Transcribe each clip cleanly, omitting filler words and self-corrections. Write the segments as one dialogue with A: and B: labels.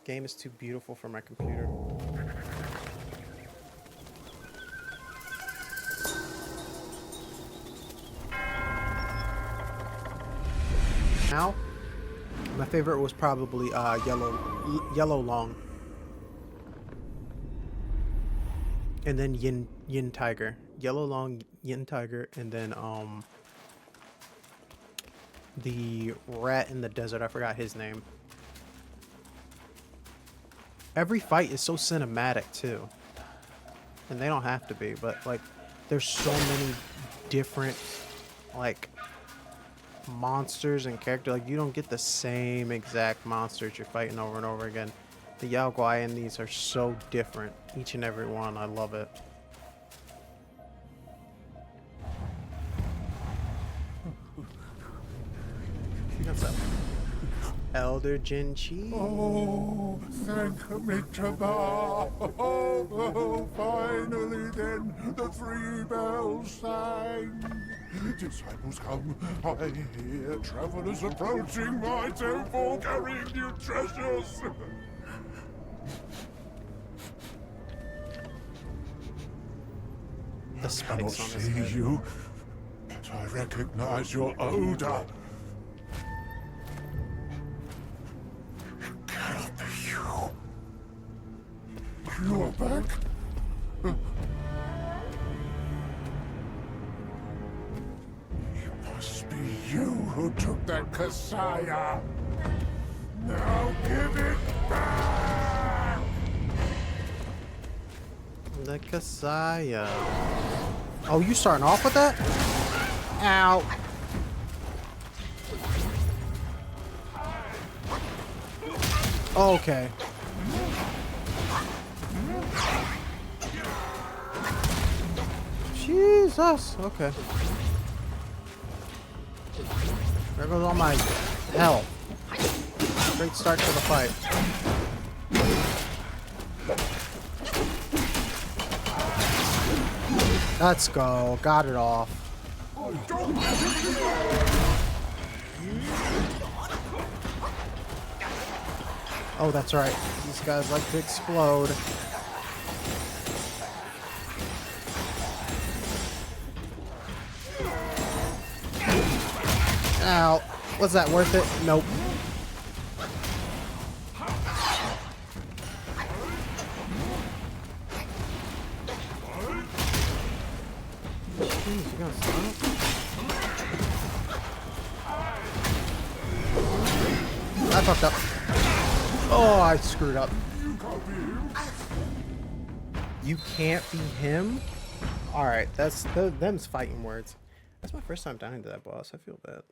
A: game is too beautiful for my computer. Now, my favorite was probably yellow long, and then yin tiger, yellow long, yin tiger, and then the rat in the desert. I forgot his name. Every fight is so cinematic too, and they don't have to be, but like there's so many different like monsters and characters. Like you don't get the same exact monsters you're fighting over and over again. The Yao Guai in these are so different, each and every one. I love it. What's up? Elder Jin Chi.
B: Oh, thank me, Taba. Oh, finally then, the 3 bells sang. Disciples come, I hear travelers approaching my temple carrying new treasures.
A: The
B: I cannot
A: spikes on his
B: see
A: head.
B: you, but I recognize your odor. Cannot be you. You are back? It must be you who took that Kasaya. Now give it back!
A: The Kasaya. Oh, you starting off with that? Ow. Okay. Jesus. Okay. There goes all my health. Great start to the fight. Let's go. Got it off. Oh, that's right. These guys like to explode. Ow. Was that worth it? Nope. Jeez, you gonna stop? I fucked up. Oh, I screwed up. You can't be him? Alright, them's fighting words. That's my first time dying to that boss. I feel bad.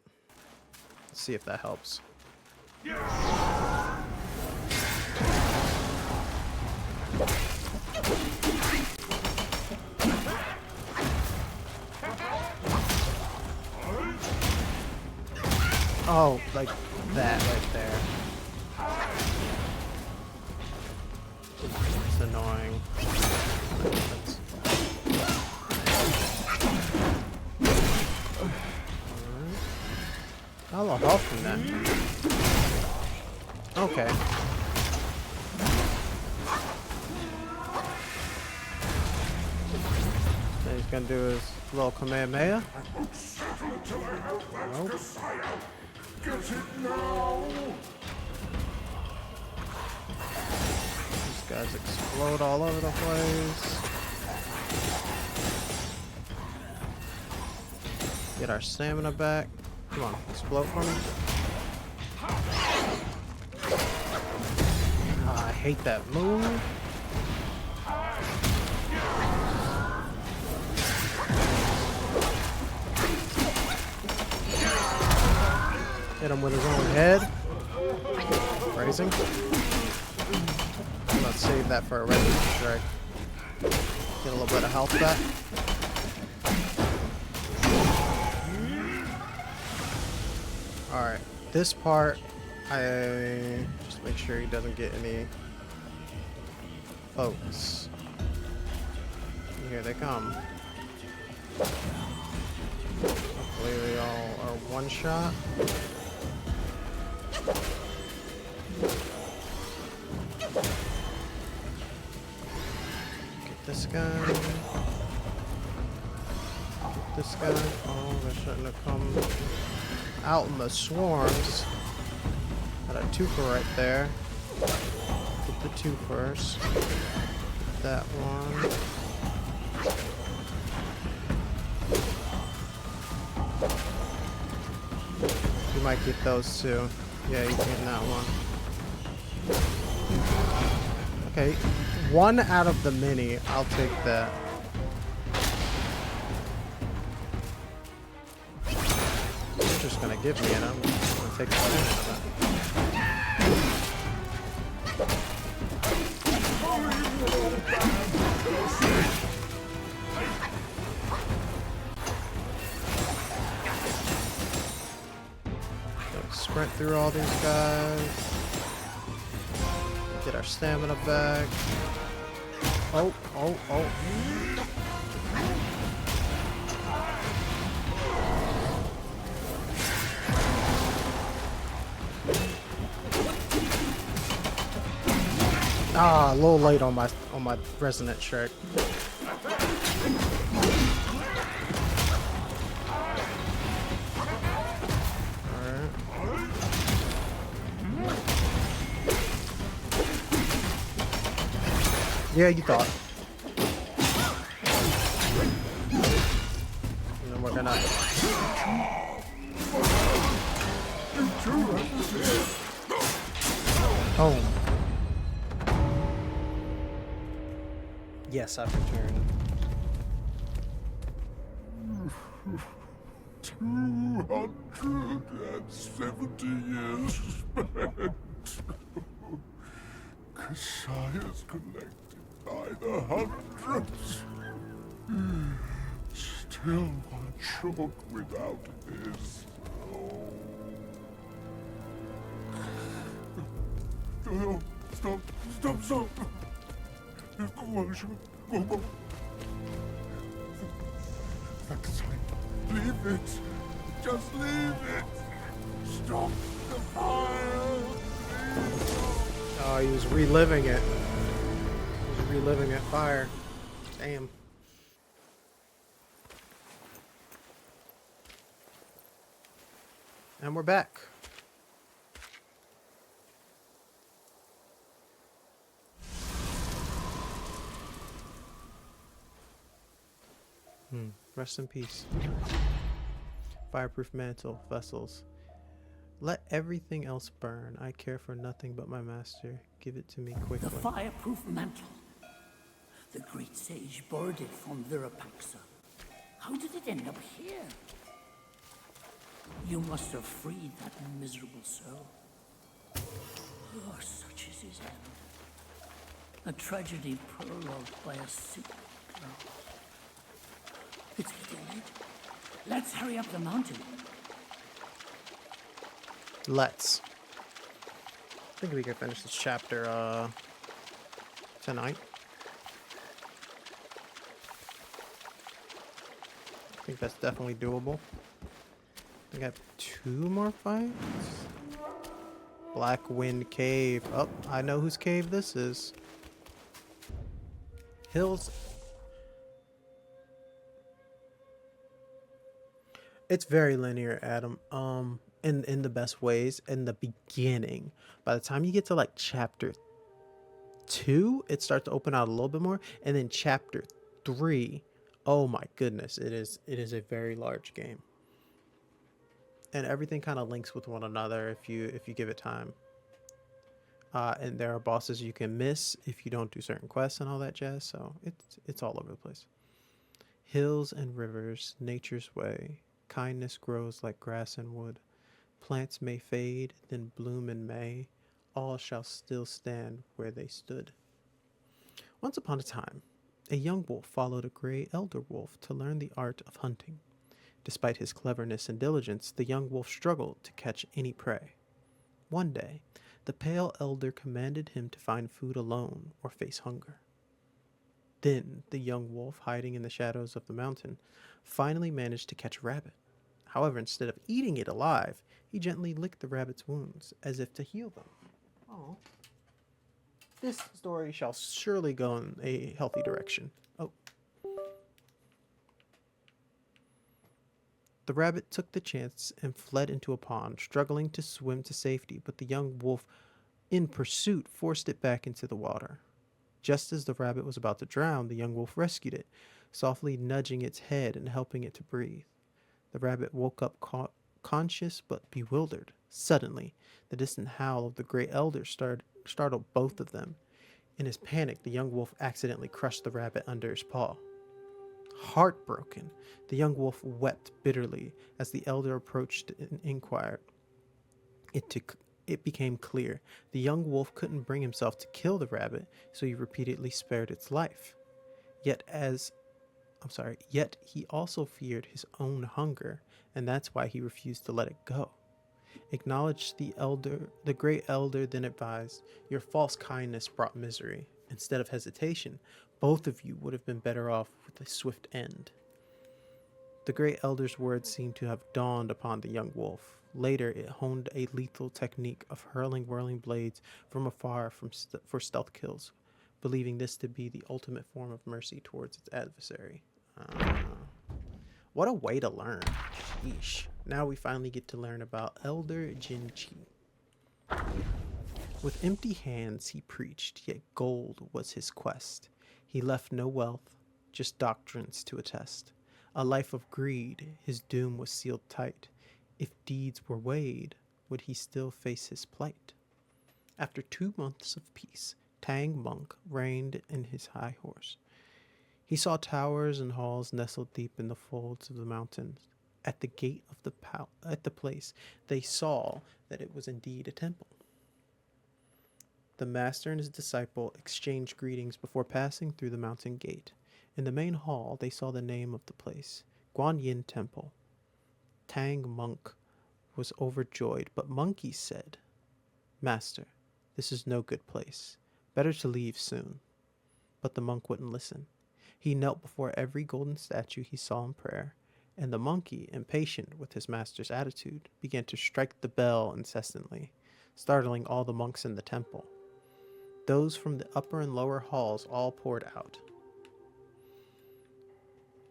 A: Let's see if that helps. Oh, like that right there. It's annoying. That's... I'll help from that. Okay. So he's gonna do his little Kamehameha. Nope. These guys explode all over the place. Get our stamina back. Come on, explode for me. I hate that move. Hit him with his own head. Phrasing. Let's save that for a regular strike. Get a little bit of health back. Alright, this part, I just make sure he doesn't get any folks. Here they come. Hopefully they all are one shot. this guy. This guy. Oh, they shouldn't have come out in the swarms. Got a twofer right there. Get the two first. That one. You might get those two. Yeah, you get that one. Okay, one out of the many. I'll take that. You're just gonna give me it. I'm gonna take advantage of that. Let's sprint through all these guys. Get our stamina back. Oh, oh, oh. Ah, a little late on my resonant shirt. Alright. Yeah, you thought. And then we're gonna. Home. Yes, I've returned.
B: 270 years spent. Cassius collected by the hundreds. Still one short without his. No, stop, stop, stop. Go, go. Leave it. Just leave it. Stop the fire.
A: Oh, he was reliving it. He was reliving that fire. Damn. And we're back. Rest in peace. Fireproof mantle, vessels. Let everything else burn. I care for nothing but my master. Give it to me quickly.
C: The fireproof mantle. The great sage borrowed it from Virapaxa. How did it end up here? You must have freed that miserable soul. Oh, such is his end. A tragedy prologued by a secret girl. It's getting late. Let's hurry up the mountain.
A: Let's. I think we can finish this chapter tonight. I think that's definitely doable. I got 2 more fights. Black Wind Cave. Oh, I know whose cave this is. Hills. It's very linear, Adam. In the best ways. In the beginning, by the time you get to like chapter 2, it starts to open out a little bit more, and then chapter 3, oh my goodness, it is a very large game, and everything kind of links with one another if you give it time. And there are bosses you can miss if you don't do certain quests and all that jazz. So it's all over the place. Hills and rivers, nature's way. Kindness grows like grass and wood. Plants may fade, then bloom in May. All shall still stand where they stood. Once upon a time, a young wolf followed a gray elder wolf to learn the art of hunting. Despite his cleverness and diligence, the young wolf struggled to catch any prey. One day, the pale elder commanded him to find food alone or face hunger. Then, the young wolf, hiding in the shadows of the mountain, finally managed to catch a rabbit. However, instead of eating it alive, he gently licked the rabbit's wounds as if to heal them. Oh, This story shall surely go in a healthy direction. Oh. The rabbit took the chance and fled into a pond, struggling to swim to safety, but the young wolf, in pursuit, forced it back into the water. Just as the rabbit was about to drown, the young wolf rescued it, softly nudging its head and helping it to breathe. The rabbit woke up conscious but bewildered. Suddenly, the distant howl of the great elder startled both of them. In his panic, the young wolf accidentally crushed the rabbit under his paw. Heartbroken, the young wolf wept bitterly as the elder approached and inquired. It became clear the young wolf couldn't bring himself to kill the rabbit, so he repeatedly spared its life. Yet he also feared his own hunger, and that's why he refused to let it go. Acknowledged the great elder then advised, "Your false kindness brought misery. Instead of hesitation, both of you would have been better off with a swift end." The great elder's words seemed to have dawned upon the young wolf. Later, it honed a lethal technique of hurling whirling blades from afar for stealth kills, believing this to be the ultimate form of mercy towards its adversary. What a way to learn. Sheesh. Now we finally get to learn about Elder Jinchi. With empty hands he preached, yet gold was his quest. He left no wealth, just doctrines to attest. A life of greed, his doom was sealed tight. If deeds were weighed, would he still face his plight? After 2 months of peace, Tang Monk reigned in his high horse. He saw towers and halls nestled deep in the folds of the mountains. At the gate of the place, they saw that it was indeed a temple. The master and his disciple exchanged greetings before passing through the mountain gate. In the main hall, they saw the name of the place, Guanyin Temple. Tang Monk was overjoyed, but Monkey said, "Master, this is no good place. Better to leave soon." But the monk wouldn't listen. He knelt before every golden statue he saw in prayer, and the monkey, impatient with his master's attitude, began to strike the bell incessantly, startling all the monks in the temple. Those from the upper and lower halls all poured out.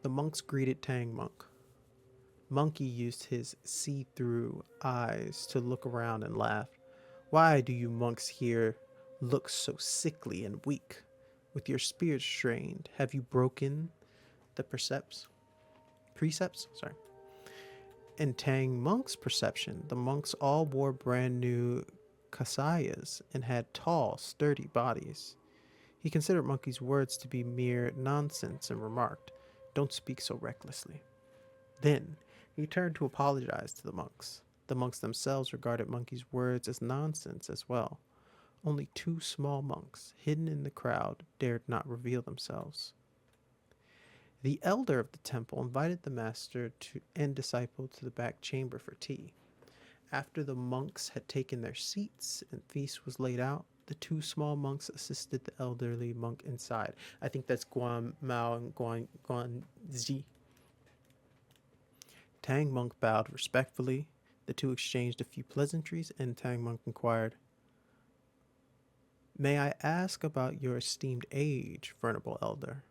A: The monks greeted Tang Monk. Monkey used his see-through eyes to look around and laugh. "Why do you monks here look so sickly and weak? With your spirits strained, have you broken the precepts? In Tang Monk's perception, the monks all wore brand new kasayas and had tall, sturdy bodies. He considered Monkey's words to be mere nonsense and remarked, "Don't speak so recklessly." Then he turned to apologize to the monks. The monks themselves regarded Monkey's words as nonsense as well. Only 2 small monks, hidden in the crowd, dared not reveal themselves. The elder of the temple invited the master and disciple to the back chamber for tea. After the monks had taken their seats and feast was laid out, the 2 small monks assisted the elderly monk inside. I think that's Guan Mao and Guan Zi. Tang Monk bowed respectfully. The 2 exchanged a few pleasantries, and Tang Monk inquired, "May I ask about your esteemed age, venerable elder?"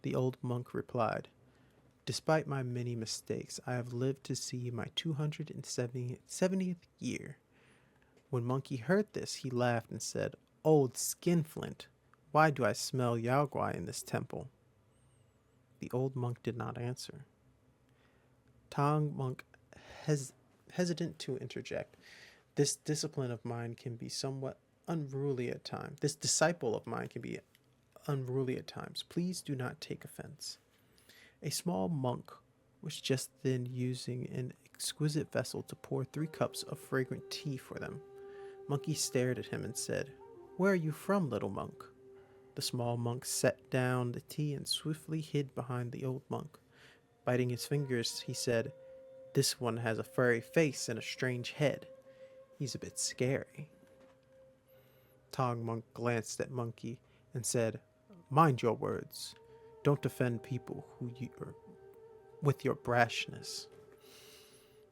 A: The old monk replied, "Despite my many mistakes, I have lived to see my 270th year." When Monkey heard this, he laughed and said, "Old skinflint, why do I smell yaoguai in this temple?" The old monk did not answer. Tang Monk, hesitant to interject, "This discipline of mine can be somewhat unruly at times. This disciple of mine can be unruly at times. Please do not take offense." A small monk was just then using an exquisite vessel to pour 3 cups of fragrant tea for them. Monkey stared at him and said, "Where are you from, little monk?" The small monk set down the tea and swiftly hid behind the old monk. Biting his fingers, he said, "This one has a furry face and a strange head. He's a bit scary." Tang Monk glanced at Monkey and said, "Mind your words. Don't offend people with your brashness."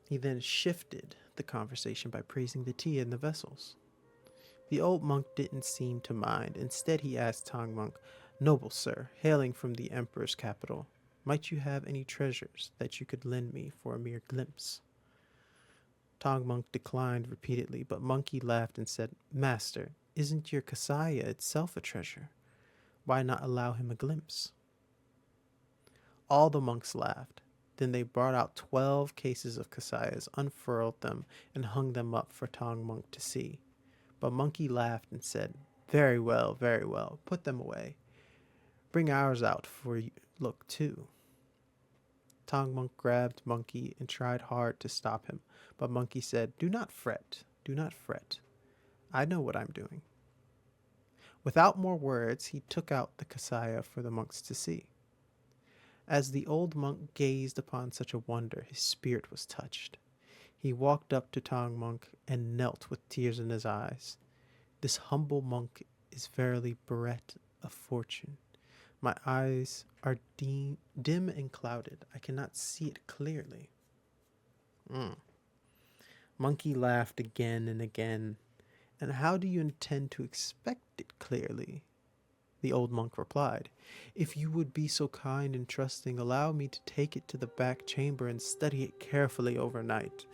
A: He then shifted the conversation by praising the tea and the vessels. The old monk didn't seem to mind. Instead, he asked Tong Monk, "Noble sir, hailing from the emperor's capital, might you have any treasures that you could lend me for a mere glimpse?" Tong Monk declined repeatedly, but Monkey laughed and said, "Master, isn't your Kasaya itself a treasure? Why not allow him a glimpse?" All the monks laughed. Then they brought out 12 cases of Kasayas, unfurled them, and hung them up for Tong Monk to see. But Monkey laughed and said, very well, put them away. Bring ours out for you look too." Tong Monk grabbed Monkey and tried hard to stop him, but Monkey said, do not fret. I know what I'm doing." Without more words, he took out the Kasaya for the monks to see. As the old monk gazed upon such a wonder, his spirit was touched. He walked up to Tong Monk and knelt with tears in his eyes. "This humble monk is verily bereft of fortune. My eyes are dim and clouded. I cannot see it clearly." Monkey laughed again and again. "And how do you intend to expect it clearly?" The old monk replied, "If you would be so kind and trusting, allow me to take it to the back chamber and study it carefully overnight.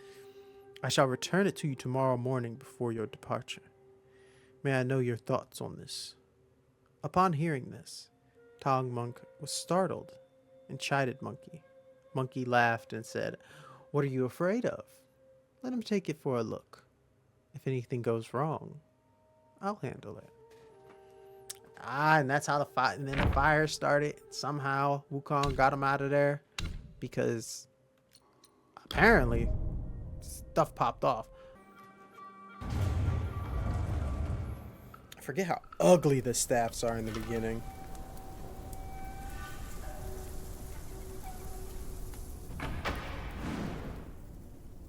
A: I shall return it to you tomorrow morning before your departure. May I know your thoughts on this?" Upon hearing this, Tong Monk was startled and chided Monkey. Monkey laughed and said, "What are you afraid of? Let him take it for a look. If anything goes wrong, I'll handle it." And that's how the fire. And then the fire started. Somehow Wukong got him out of there because apparently stuff popped off. I forget how ugly the staffs are in the beginning.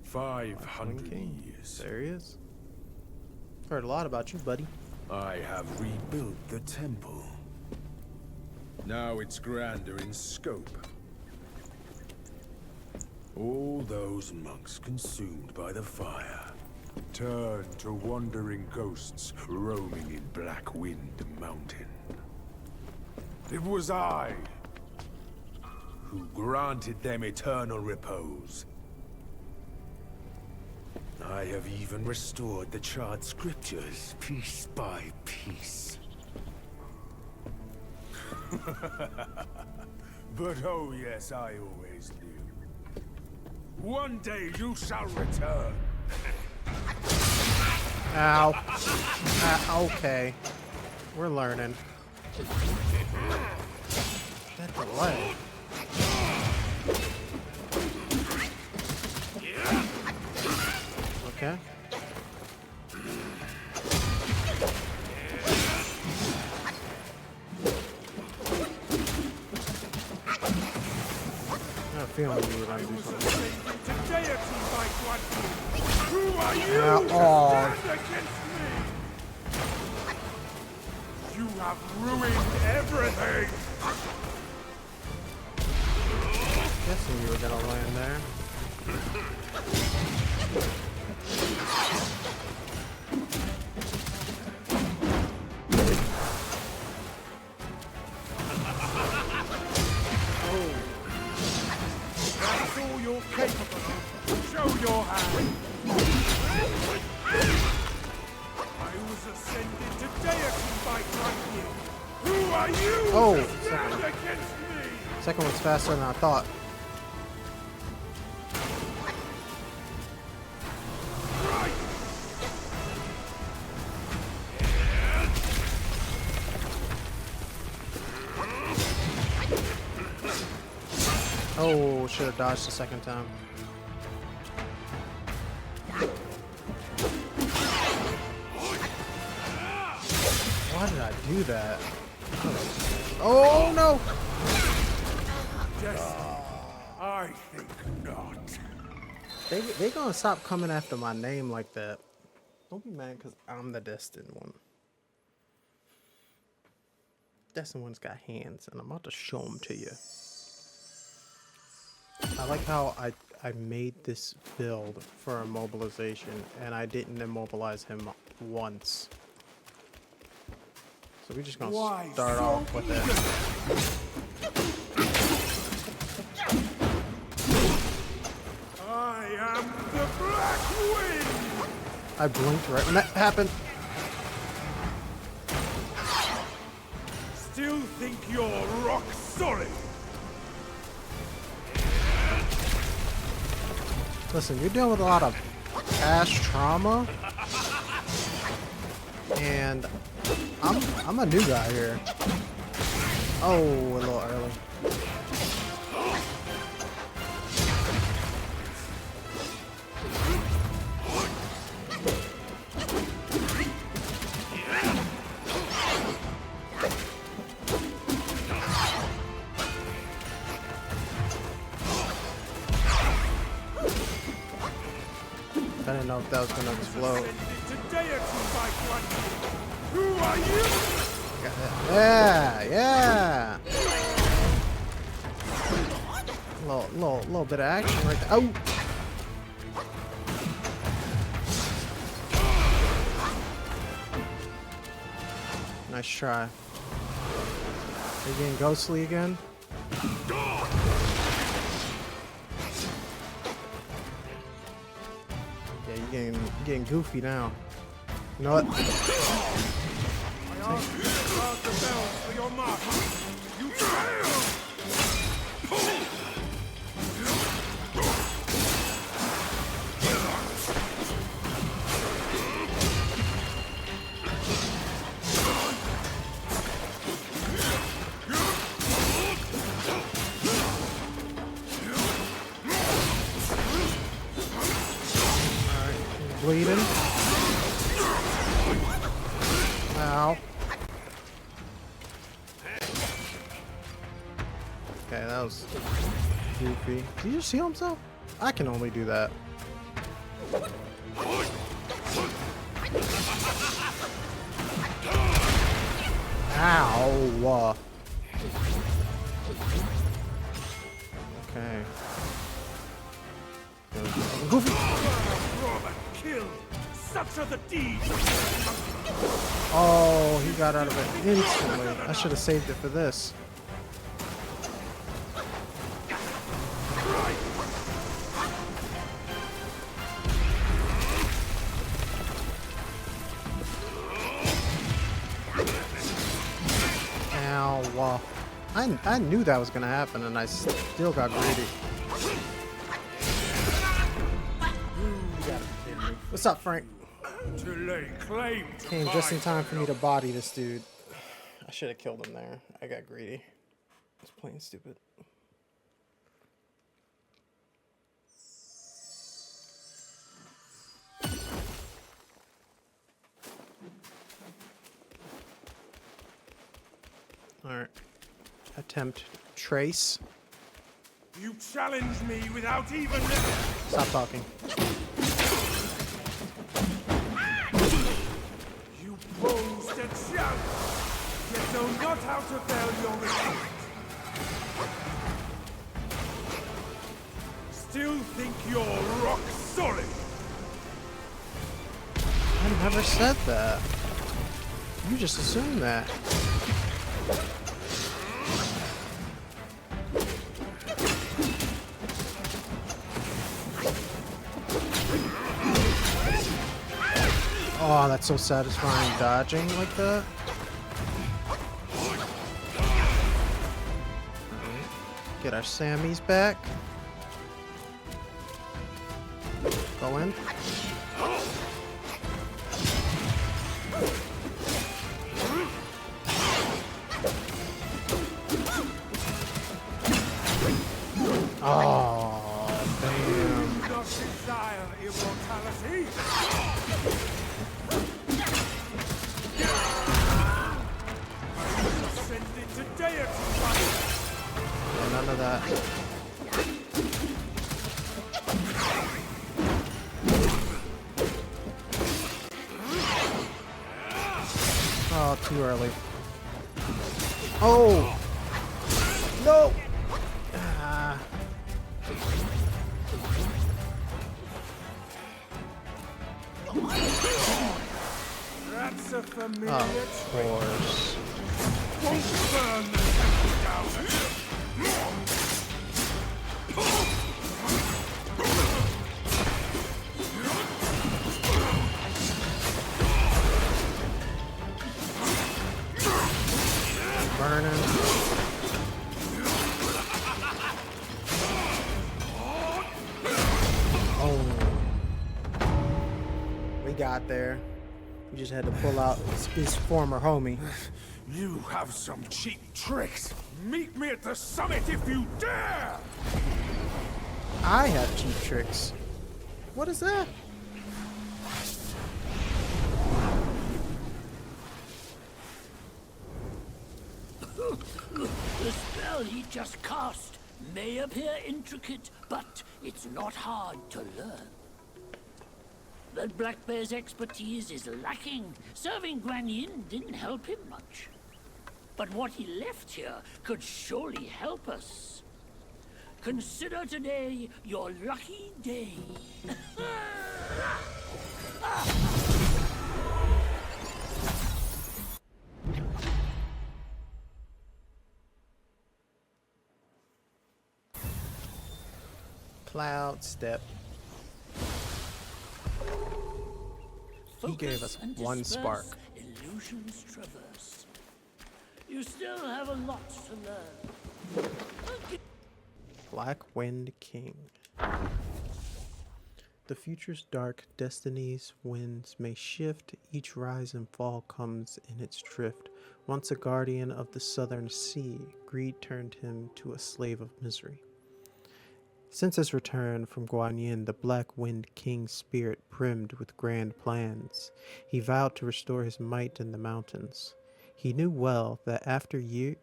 B: $500 years.
A: There he is. Heard a lot about you, buddy.
B: I have rebuilt the temple. Now it's grander in scope. All those monks consumed by the fire turned to wandering ghosts roaming in Black Wind Mountain. It was I who granted them eternal repose. I have even restored the charred scriptures piece by piece. But oh yes, I always knew. One day you shall return.
A: Ow. Okay. We're learning. That delay. Okay. I have a feeling you were going to do something.
B: Who are you
A: Yeah,
B: to
A: aw.
B: stand against me? You have ruined everything.
A: Guessing you were going to land there.
B: That's all you're capable of. Show your hand. I was ascended to deity by Dracula. Who are you
A: Oh,
B: to stand against me?
A: Second one's faster than I thought. Oh, should have dodged the second time. Why did I do that? Oh no!
B: I think not.
A: They gonna stop coming after my name like that. Don't be mad because I'm the destined one. Destined one's got hands, and I'm about to show them to you. I like how I made this build for immobilization, and I didn't immobilize him once. So we're just gonna
B: Why
A: start
B: so
A: off with it.
B: I am the Black Wind!
A: I blinked right when that happened.
B: Still think you're rock solid?
A: Listen, you're dealing with a lot of past trauma, and I'm a new guy here. Oh, a little early. I didn't know if that was gonna explode.
B: Who are you?
A: Yeah, yeah. Little bit of action right there. Oh. Nice try. Are you getting ghostly again? Yeah, you're getting goofy now. You know what?
B: I ask you to cast the bells for your mark. You fail!
A: Bleeding. Ow. Okay, that was goofy. Did you just heal himself? I can only do that. Ow. Okay. Goofy.
B: Kill. Such are the deeds.
A: Oh, he got out of it instantly. I should have saved it for this. Ow. I knew that was gonna happen, and I still got greedy. What's up, Frank?
B: To lay claim to
A: Came just in
B: my
A: time for me to body this dude. I should have killed him there. I got greedy. It's plain stupid. Alright. Attempt trace.
B: You challenge me without even...
A: Stop talking.
B: You posed a challenge, yet know not how to fail your request. Still think you're rock solid?
A: I never said that. You just assumed that. Oh, that's so satisfying dodging like that. Get our Sammys back. Go in. Oh, damn.
B: Not desire immortality? Ascended to deity.
A: Yeah, none of that. Oh, too early. Oh! No! Ah.
B: That's This a familiar
A: Of
B: trick.
A: course.
B: Won't burn the temple down.
A: Burning. Oh. We got there. We just had to pull out his former homie.
B: You have some cheap tricks. Meet me at the summit if you dare!
A: I have cheap tricks. What is that?
C: The spell he just cast may appear intricate, but it's not hard to learn. That Black Bear's expertise is lacking. Serving Guan Yin didn't help him much. But what he left here could surely help us. Consider today your lucky day.
A: Cloud step. He gave us
C: Focus and
A: one
C: disperse,
A: spark.
C: Illusions traverse. You still have a lot to learn.
A: Black Wind King. The future's dark, destiny's winds may shift, each rise and fall comes in its drift. Once a guardian of the southern sea, greed turned him to a slave of misery. Since his return from Guanyin, the Black Wind King's spirit brimmed with grand plans. He vowed to restore his might in the mountains. He knew well that after year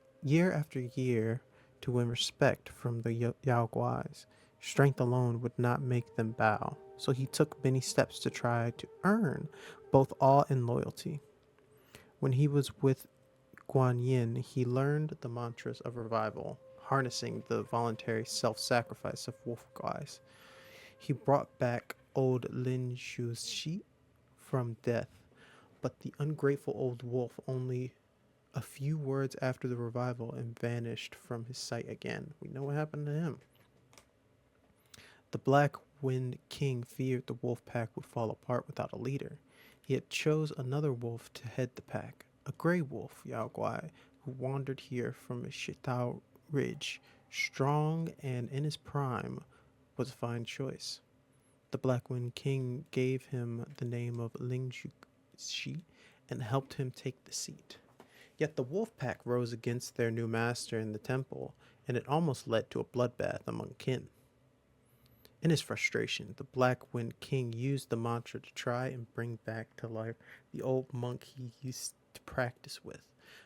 A: after year, to win respect from the Yao Guais, strength alone would not make them bow. So he took many steps to try to earn both awe and loyalty. When he was with Guanyin, he learned the mantras of revival, harnessing the voluntary self-sacrifice of wolf guys. He brought back old Lin Shuxi from death, but the ungrateful old wolf only a few words after the revival and vanished from his sight again. We know what happened to him. The Black Wind King feared the wolf pack would fall apart without a leader. He had chose another wolf to head the pack, a gray wolf, Yao Guai, who wandered here from Shitao Ridge, strong and in his prime, was a fine choice. The Black Wind King gave him the name of Ling Shi and helped him take the seat. Yet the wolf pack rose against their new master in the temple, and it almost led to a bloodbath among kin. In his frustration, the Black Wind King used the mantra to try and bring back to life the old monk he used to practice with.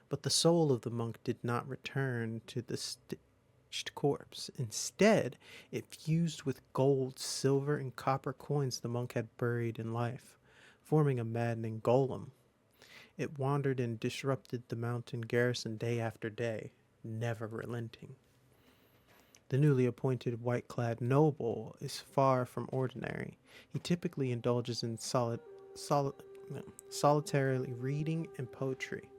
A: But the soul of the monk did not return to the stitched corpse. Instead, it fused with gold, silver, and copper coins the monk had buried in life, forming a maddening golem. It wandered and disrupted the mountain garrison day after day, never relenting. The newly appointed white-clad noble is far from ordinary. He typically indulges in solitarily reading and poetry.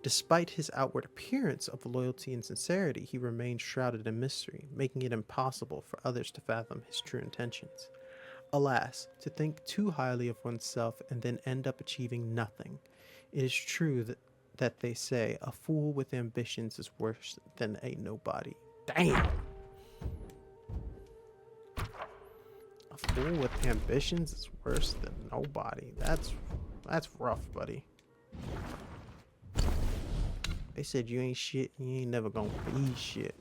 A: Despite his outward appearance of loyalty and sincerity, he remains shrouded in mystery, making it impossible for others to fathom his true intentions. Alas, to think too highly of oneself and then end up achieving nothing. It is true that they say a fool with ambitions is worse than a nobody. Damn! A fool with ambitions is worse than nobody. That's rough, buddy. They said you ain't shit, you ain't never gonna be shit.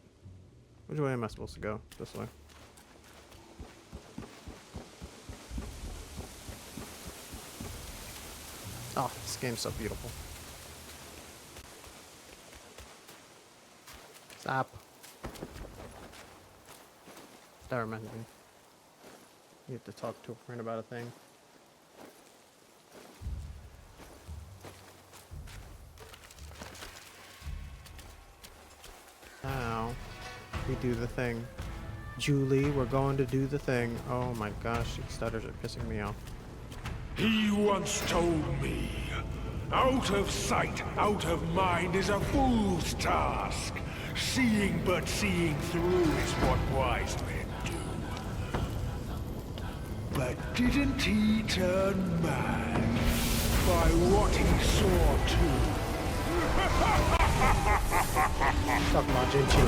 A: Which way am I supposed to go? This way. Oh, this game's so beautiful. Stop. That reminds me. You have to talk to a friend about a thing. Now, we do the thing. Julie, we're going to do the thing. Oh my gosh, these stutters are pissing me off.
B: He once told me, Out of sight, out of mind is a fool's task. Seeing but seeing through is what wise men do. But didn't he turn mad by what he saw too?
A: Talk about Jinchi.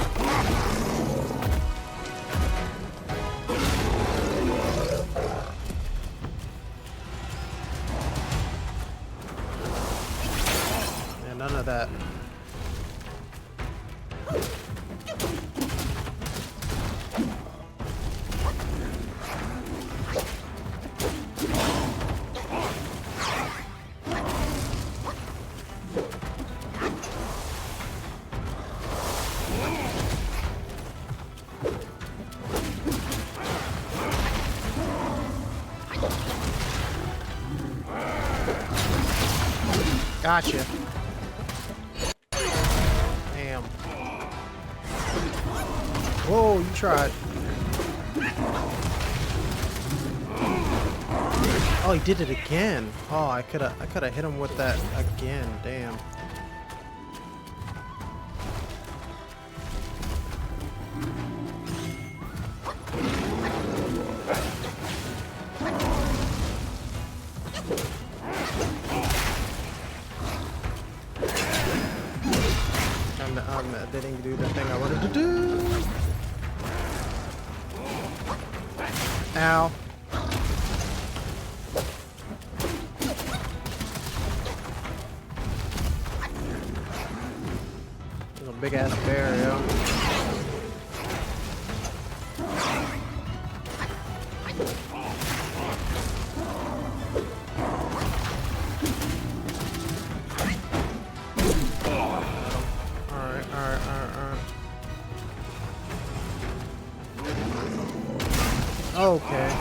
A: Yeah, none of that. Gotcha. Damn. Whoa, you tried. Oh, he did it again. Oh, I could have hit him with that again. Damn. I didn't do the thing I wanted to do. Ow. There's a big ass bear, yo. Okay.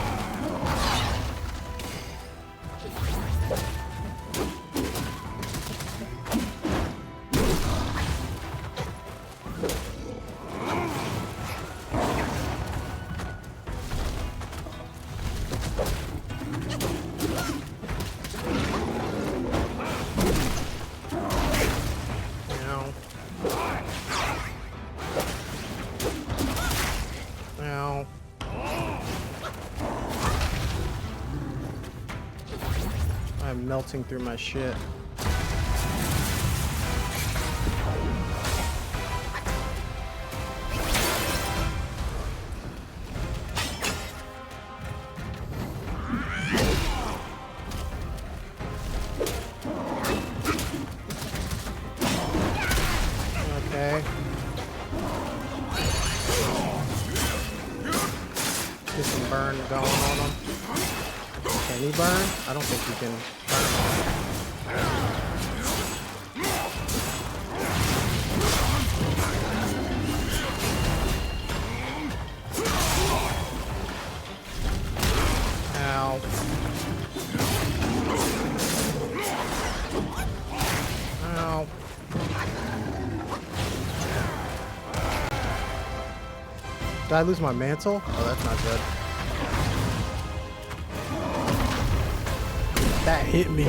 A: Ow. I'm melting through my shit. Okay. Get some burn going on him. Can he burn? I don't think he can burn. Ow. Ow. Did I lose my mantle? Oh, that's not good. That hit me.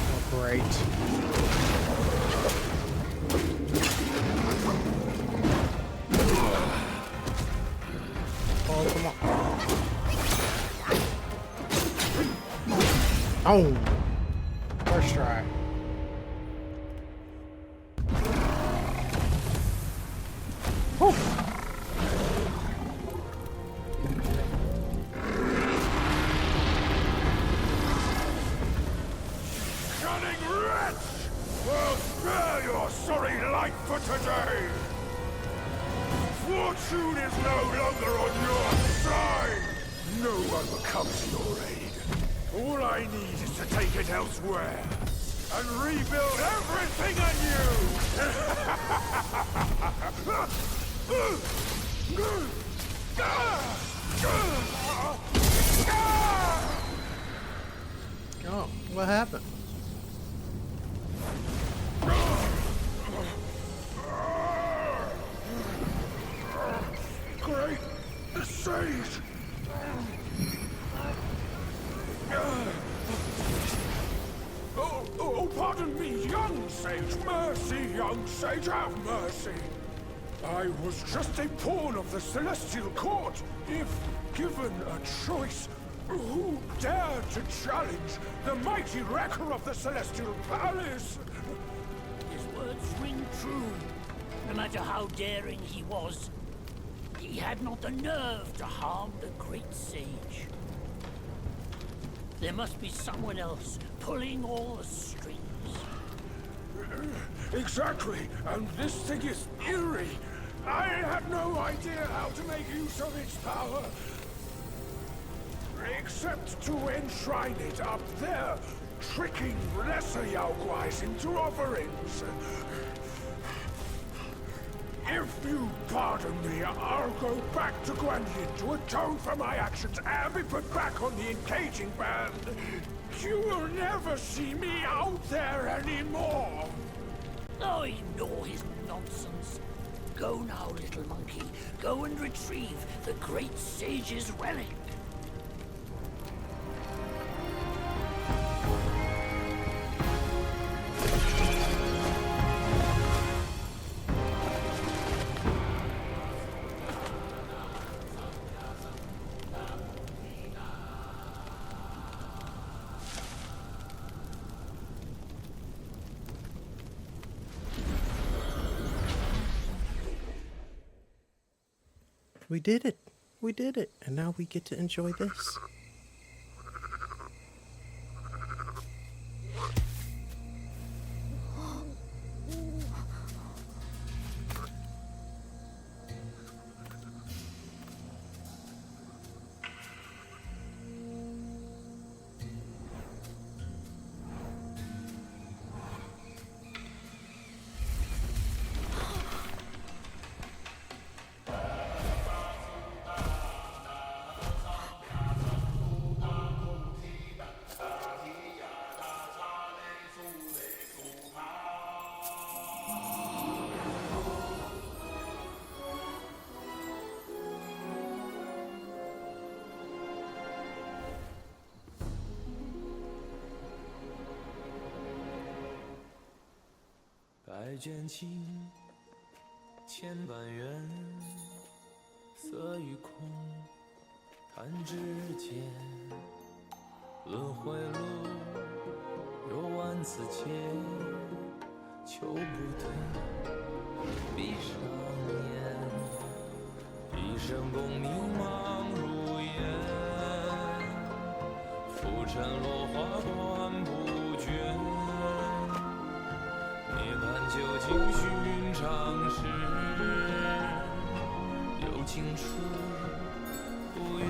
A: Oh, great. Oh, come on. Oh! First try. Whew.
B: Cunning wretch! Well, spare your sorry life for today! Fortune is no longer on your side! No one will come to your aid. All I need is to take it elsewhere and rebuild everything anew!
A: Oh, what happened?
B: Sage! Oh, pardon me, young sage. Mercy, young sage, have mercy. I was just a pawn of the Celestial Court. If given a choice, who dared to challenge the mighty wrecker of the Celestial Palace?
C: His words ring true. No matter how daring he was, he had not the nerve to harm the great sage. There must be someone else pulling all the strings.
B: Exactly, and this thing is eerie. I had no idea how to make use of its power. Except to enshrine it up there, tricking lesser Yaoguais into offerings. If you pardon me, I'll go back to Guanyin to atone for my actions and be put back on the engaging band. You will never see me out there anymore.
C: Oh, ignore his nonsense. Go now, little monkey. Go and retrieve the great sage's relic.
A: We did it. We did it. And now we get to enjoy this.
D: 百卷情，千般缘，色与空，弹指间。轮回路，有万次劫，求不得，闭上眼，一生功名忙如烟，浮沉落花断不绝。涅槃究竟寻常事，有情处不远。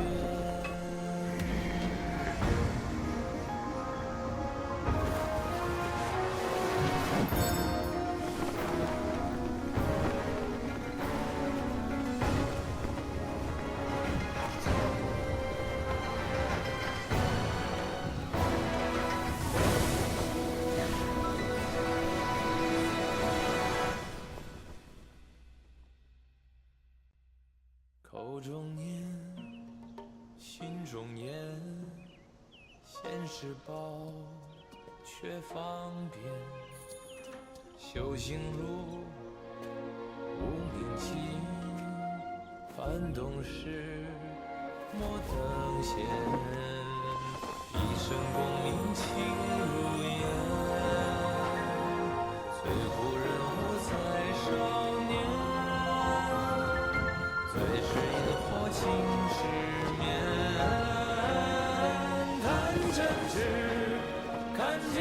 D: 口中念，心中言，现世报，却方便。修行路，无名情，翻动时，莫等闲。一生功名情如烟，最后人物在少年。最是萤火情失眠，谈真挚，看见。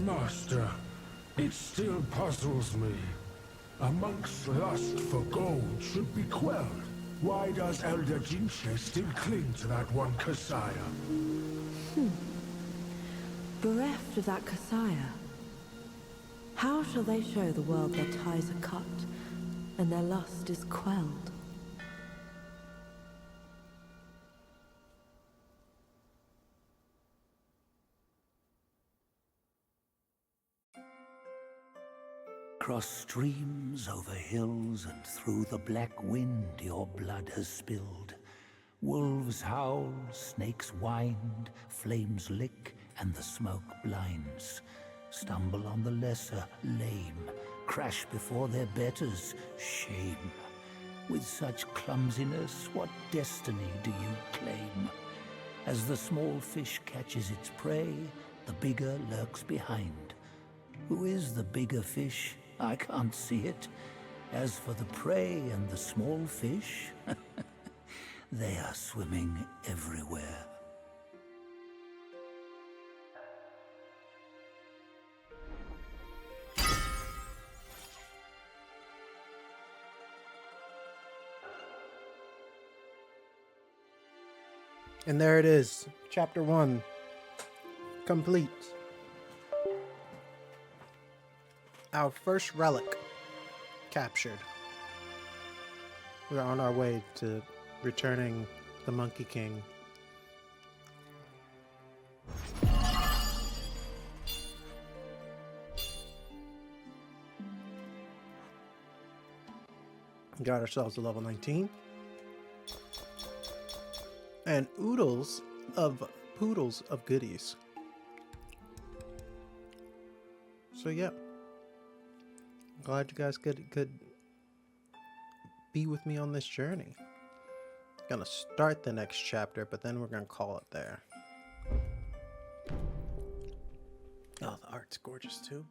B: Master, it still puzzles me. A monk's lust for gold should be quelled. Why does Elder Jinche still cling to that one Kasaya?
E: Bereft of that Kasaya, how shall they show the world their ties are cut and their lust is quelled?
C: Across streams, over hills, and through the black wind your blood has spilled. Wolves howl, snakes wind, flames lick, and the smoke blinds. Stumble on the lesser, lame, crash before their betters, shame. With such clumsiness, what destiny do you claim? As the small fish catches its prey, the bigger lurks behind. Who is the bigger fish? I can't see it. As for the prey and the small fish, they are swimming everywhere.
A: And there it is. Chapter 1. Complete. Our first relic captured. We're on our way to returning the Monkey King. Got ourselves a level 19. And poodles of goodies. So yeah. Glad you guys could be with me on this journey. Gonna start the next chapter, but then we're gonna call it there. Oh, the art's gorgeous too.